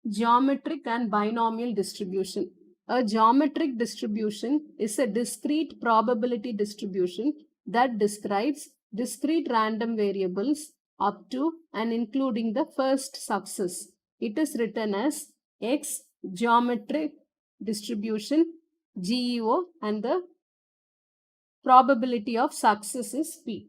Geometric and binomial distribution. A geometric distribution is a discrete probability distribution that describes discrete random variables up to and including the first success. It is written as X geometric distribution GEO and the probability of success is P.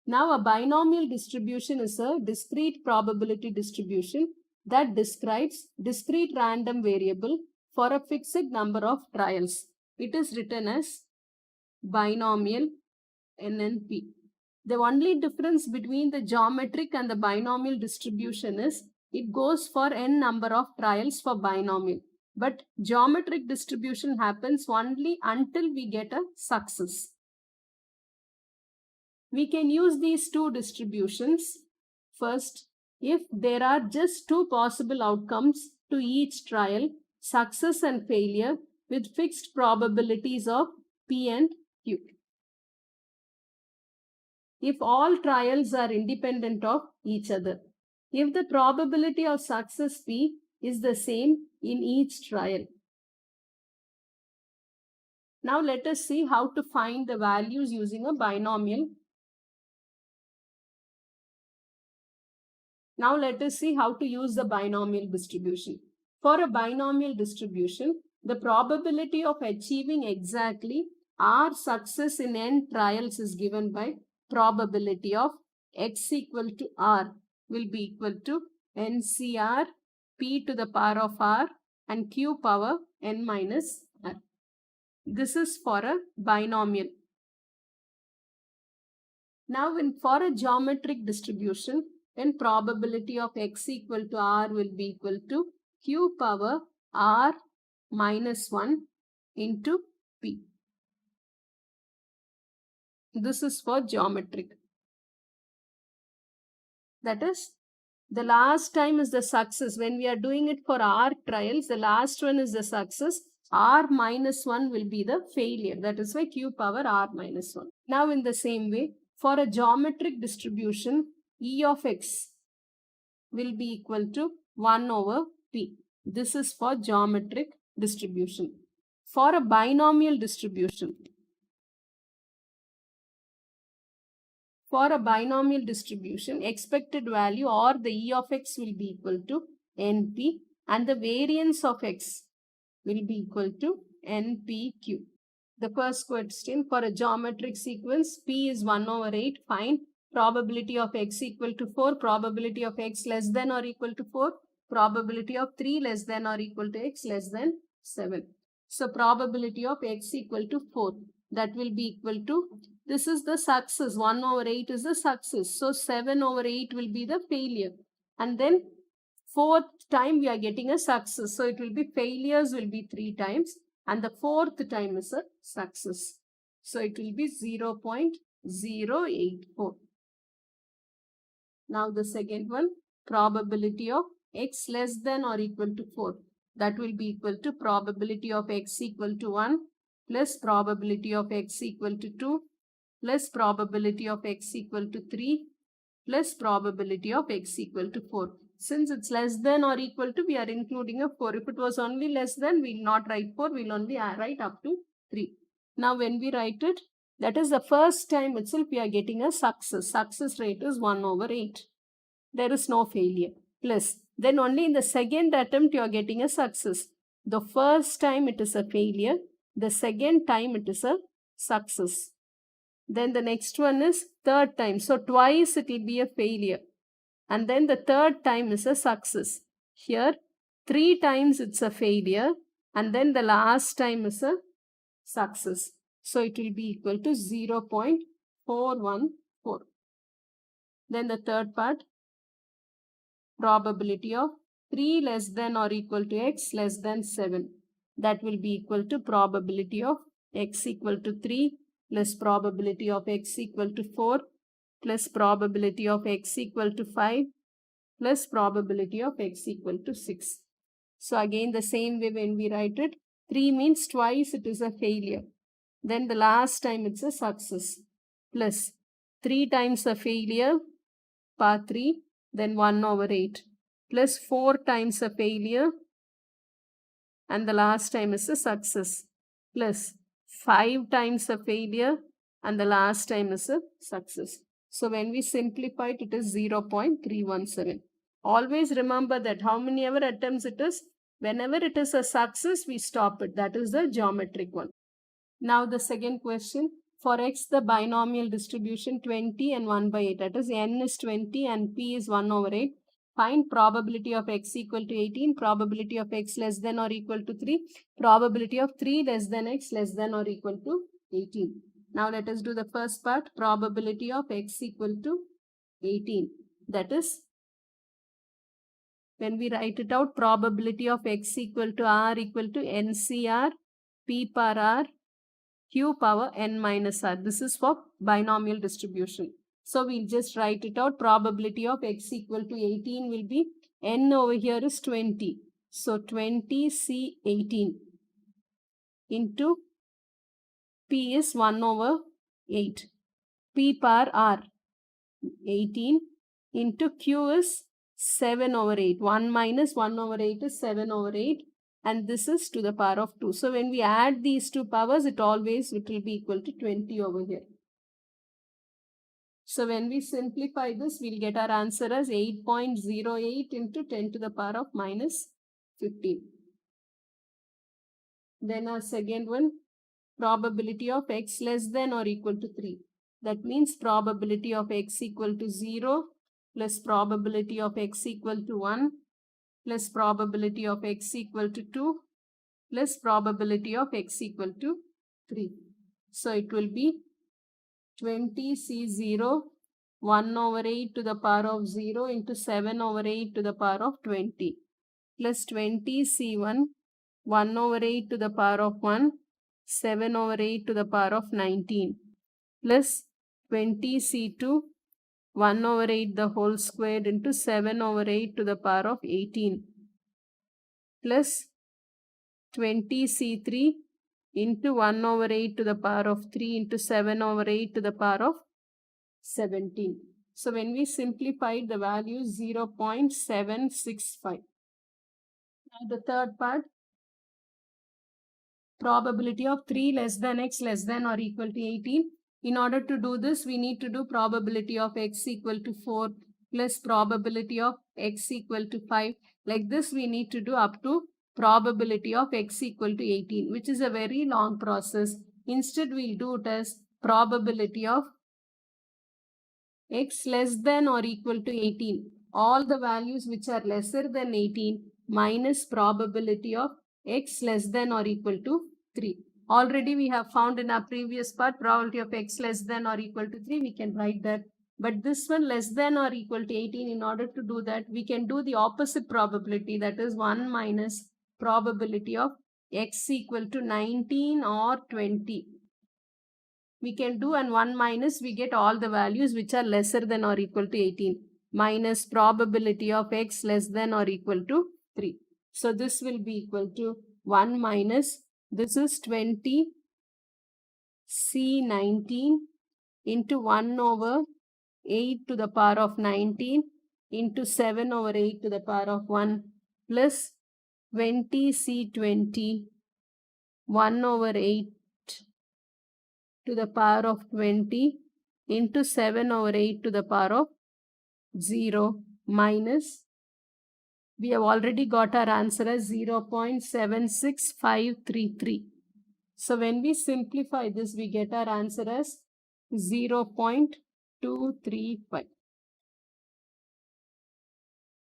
Now a binomial distribution is a discrete probability distribution that describes discrete random variable for a fixed number of trials. It is written as binomial NNP. The only difference between the geometric and the binomial distribution is it goes for n number of trials for binomial. But geometric distribution happens only until we get a success. We can use these two distributions. First, if there are just two possible outcomes to each trial, success and failure, with fixed probabilities of P and Q. If all trials are independent of each other. If the probability of success P is the same in each trial. Now let us see how to find the values using a binomial. Now let us see how to use the binomial distribution. For a binomial distribution, the probability of achieving exactly R success in n trials is given by probability of X equal to R will be equal to NCR P to the power of R and Q power n minus R. This is for a binomial. Now for a geometric distribution, then probability of X equal to R will be equal to Q power R minus 1 into P. This is for geometric. That is, the last time is the success. When we are doing it for R trials, the last one is the success. R minus 1 will be the failure. That is why Q power R minus 1. Now in the same way, for a geometric distribution, E of X will be equal to 1 over P. This is for geometric distribution. For a binomial distribution, expected value or the E of X will be equal to NP and the variance of X will be equal to NPQ. The first question, for a geometric sequence, P is 1 over 8, find probability of X equal to 4, probability of X less than or equal to 4, probability of 3 less than or equal to X less than 7. So probability of X equal to 4, that will be equal to, this is the success, 1 over 8 is the success. So 7 over 8 will be the failure. And then fourth time we are getting a success. So it will be failures will be 3 times. And the fourth time is a success. So it will be 0.084. Now the second one, probability of X less than or equal to 4. That will be equal to probability of X equal to 1 plus probability of X equal to 2 plus probability of X equal to 3 plus probability of X equal to 4. Since it's less than or equal to, we are including a 4. If it was only less than, we will not write 4, we will only write up to 3. Now when we write it, that is the first time itself we are getting a success. Success rate is 1 over 8. There is no failure. Plus, then only in the second attempt you are getting a success. The first time it is a failure. The second time it is a success. Then the next one is third time. So twice it will be a failure. And then the third time is a success. Here 3 times it's a failure. And then the last time is a success. So it will be equal to 0.414. Then the third part, probability of 3 less than or equal to X less than 7. That will be equal to probability of X equal to 3 plus probability of X equal to 4 plus probability of X equal to 5 plus probability of X equal to 6. So again the same way when we write it, 3 means twice it is a failure. Then the last time it's a success. Plus 3 times a failure, part 3, then 1 over 8. plus 4 times a failure, and the last time is a success, plus 5 times a failure, and the last time is a success. So when we simplify it, it is 0.317. Always remember that how many ever attempts it is, whenever it is a success, we stop it. That is the geometric one. Now the second question. For x, the binomial distribution 20 and 1 by 8. That is n is 20 and p is 1 over 8. Find probability of x equal to 18, probability of x less than or equal to 3, probability of 3 less than x less than or equal to 18. Now let us do the first part, probability of x equal to 18. That is, when we write it out, probability of x equal to r equal to NCR p power r q power n minus r. This is for binomial distribution. So we'll just write it out. Probability of x equal to 18 will be n over here is 20. So 20C18 into p is 1 over 8. P power r 18 into q is 7 over 8. 1 minus 1 over 8 is 7 over 8. And this is to the power of 2. So when we add these two powers, it will be equal to 20 over here. So when we simplify this, we'll get our answer as 8.08 into 10 to the power of minus 15. Then our second one, probability of x less than or equal to 3. That means probability of x equal to 0 plus probability of x equal to 1 plus probability of x equal to 2 plus probability of x equal to 3. So it will be 20C0 1 over 8 to the power of 0 into 7 over 8 to the power of 20 plus 20C1 1 over 8 to the power of 1 7 over 8 to the power of 19 plus 20C2 1 over 8 the whole squared into 7 over 8 to the power of 18 plus 20C3 into 1 over 8 to the power of 3 into 7 over 8 to the power of 17. So when we simplify the value is 0.765. Now the third part, probability of 3 less than x less than or equal to 18. In order to do this, we need to do probability of x equal to 4 plus probability of x equal to 5. Like this, we need to do up to probability of x equal to 18, which is a very long process. Instead, we'll do it as probability of x less than or equal to 18. All the values which are lesser than 18 minus probability of x less than or equal to 3. Already we have found in our previous part probability of x less than or equal to 3. We can write that. But this one less than or equal to 18, in order to do that, we can do the opposite probability, that is 1 minus probability of x equal to 19 or 20. We can do, and 1 minus, we get all the values which are lesser than or equal to 18 minus probability of x less than or equal to 3. So this will be equal to 1 minus, this is 20 C19 into 1 over 8 to the power of 19 into 7 over 8 to the power of 1 plus 20 C20 1 over 8 to the power of 20 into 7 over 8 to the power of 0 minus, we have already got our answer as 0.76533. So when we simplify this, we get our answer as 0.235.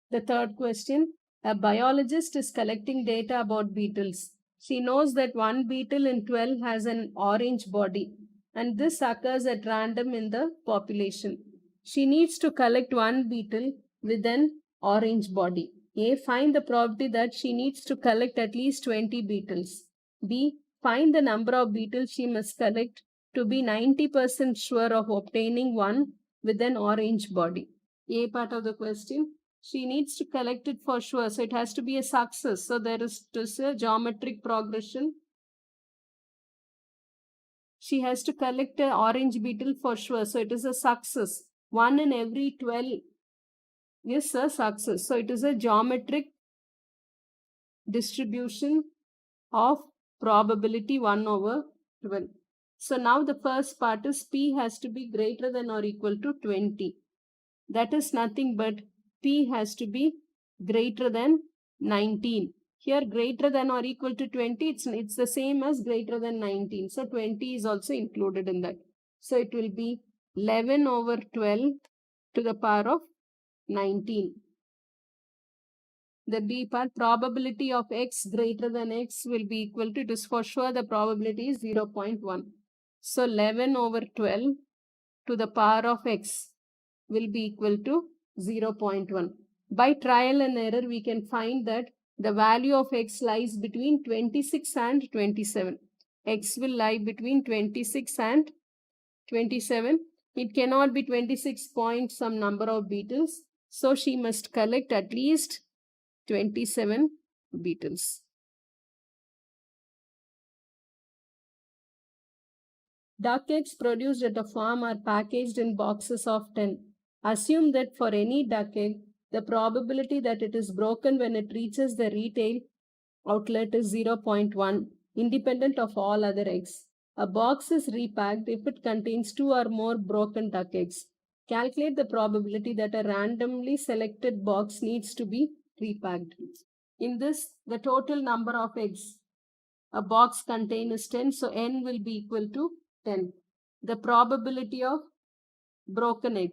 The third question, a biologist is collecting data about beetles. She knows that one beetle in 12 has an orange body, and this occurs at random in the population. She needs to collect one beetle with an orange body. A. Find the probability that she needs to collect at least 20 beetles. B. Find the number of beetles she must collect to be 90% sure of obtaining one with an orange body. A part of the question. She needs to collect it for sure. So it has to be a success. So there is a geometric progression. She has to collect an orange beetle for sure. So it is a success. 1 in every 12 Yes, sir, success. So it is a geometric distribution of probability 1 over 12. So now the first part is P has to be greater than or equal to 20. That is nothing but P has to be greater than 19. Here greater than or equal to 20, it's the same as greater than 19. So 20 is also included in that. So it will be 11 over 12 to the power of 19. The B part, probability of x greater than x will be equal to, it is for sure the probability is 0.1. So 11 over 12 to the power of x will be equal to 0.1. By trial and error, we can find that the value of x lies between 26 and 27. X will lie between 26 and 27. It cannot be 26 point some number of beetles. So she must collect at least 27 beetles. Duck eggs produced at a farm are packaged in boxes of 10. Assume that for any duck egg, the probability that it is broken when it reaches the retail outlet is 0.1, independent of all other eggs. A box is repacked if it contains 2 or more broken duck eggs. Calculate the probability that a randomly selected box needs to be repacked. In this, the total number of eggs a box contains is 10, so n will be equal to 10. The probability of broken egg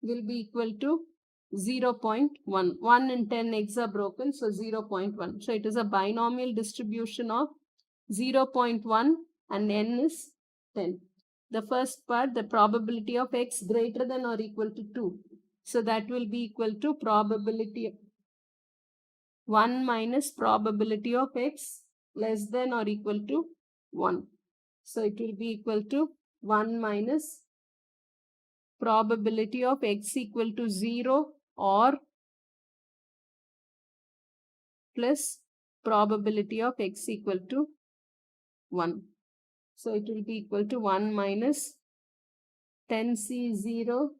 will be equal to 0.1. 1 in 10 eggs are broken, so 0.1. So it is a binomial distribution of 0.1 and n is 10. The first part, the probability of x greater than or equal to 2. So that will be equal to probability 1 minus probability of x less than or equal to 1. So it will be equal to 1 minus probability of x equal to 0 or plus probability of x equal to 1. So it will be equal to 1 minus 10C0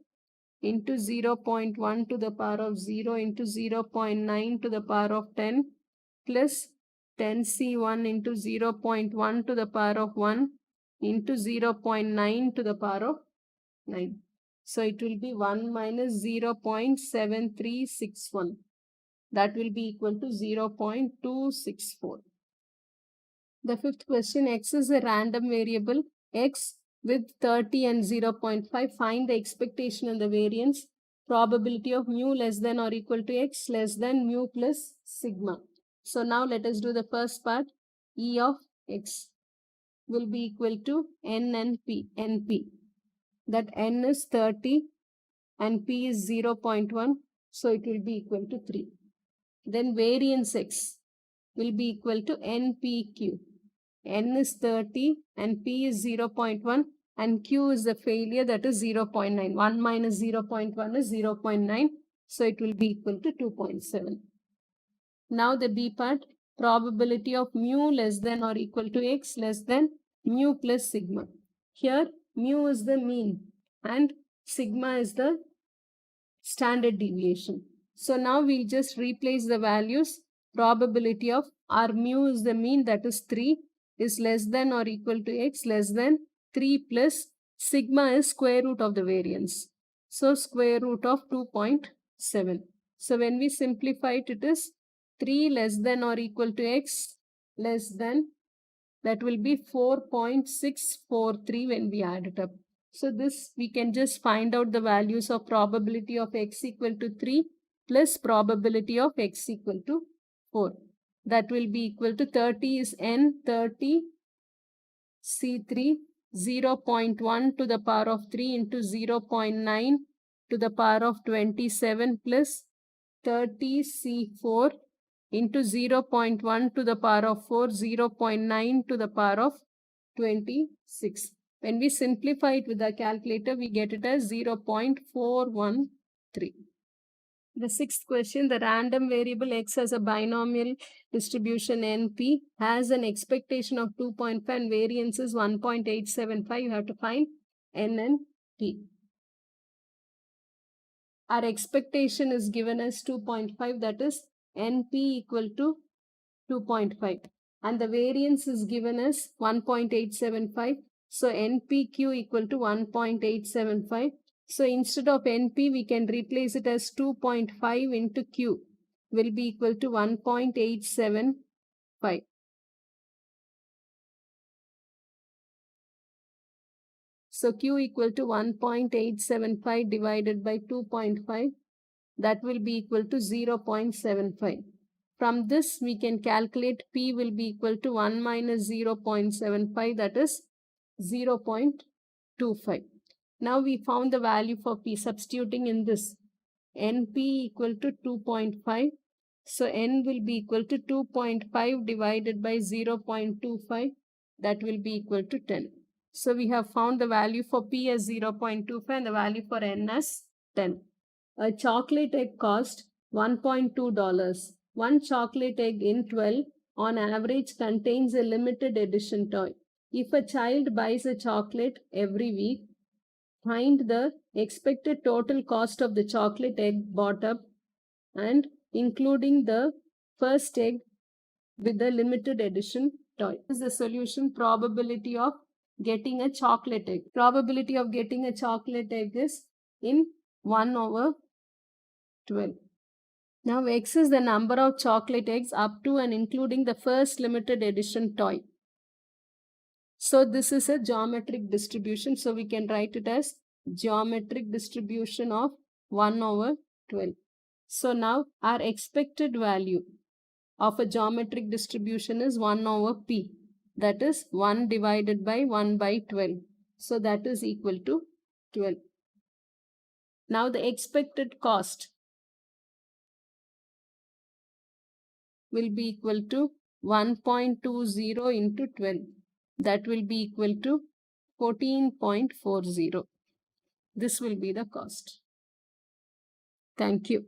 into 0.1 to the power of 0 into 0.9 to the power of 10 plus 10C1 into 0.1 to the power of 1 into 0.9 to the power of 9. So it will be 1 minus 0.7361. That will be equal to 0.264. The fifth question, x is a random variable. X with 30 and 0.5. Find the expectation and the variance. Probability of mu less than or equal to x less than mu plus sigma. So now let us do the first part. E of x will be equal to n and p. NP. That n is 30 and p is 0.1. So it will be equal to 3. Then variance x will be equal to npq. N is 30 and P is 0.1 and Q is the failure, that is 0.9. 1 minus 0.1 is 0.9. So it will be equal to 2.7. Now the B part, probability of mu less than or equal to x less than mu plus sigma. Here mu is the mean and sigma is the standard deviation. So now we'll just replace the values. Probability of our mu is the mean, that is 3, is less than or equal to x less than 3 plus sigma is square root of the variance. So square root of 2.7. So when we simplify it, it is 3 less than or equal to x less than, that will be 4.643 when we add it up. So this we can just find out the values of probability of x equal to 3 plus probability of x equal to 4. That will be equal to 30 is n, 30 C3, 0.1 to the power of 3 into 0.9 to the power of 27 plus 30 C4 into 0.1 to the power of 4, 0.9 to the power of 26. When we simplify it with the calculator, we get it as 0.413. The sixth question, the random variable x has a binomial distribution NP, has an expectation of 2.5 and variance is 1.875. You have to find n and P. Our expectation is given as 2.5, that is NP equal to 2.5. And the variance is given as 1.875. So NPQ equal to 1.875. So instead of NP, we can replace it as 2.5 into Q will be equal to 1.875. So Q equal to 1.875 divided by 2.5, that will be equal to 0.75. From this, we can calculate P will be equal to 1 minus 0.75, that is 0.25. Now we found the value for P. Substituting in this, NP equal to 2.5. So N will be equal to 2.5 divided by 0.25, that will be equal to 10. So we have found the value for P as 0.25 and the value for N as 10. A chocolate egg cost $1.2. One chocolate egg in 12 on average contains a limited edition toy. If a child buys a chocolate every week, find the expected total cost of the chocolate egg bought up and including the first egg with the limited edition toy. This is the solution. Probability of getting a chocolate egg. Probability of getting a chocolate egg is in 1 over 12. Now X is the number of chocolate eggs up to and including the first limited edition toy. So this is a geometric distribution. So we can write it as geometric distribution of 1 over 12. So now our expected value of a geometric distribution is 1 over P. That is 1 divided by 1 by 12. So that is equal to 12. Now the expected cost will be equal to 1.20 into 12. That will be equal to 14.40. This will be the cost. Thank you.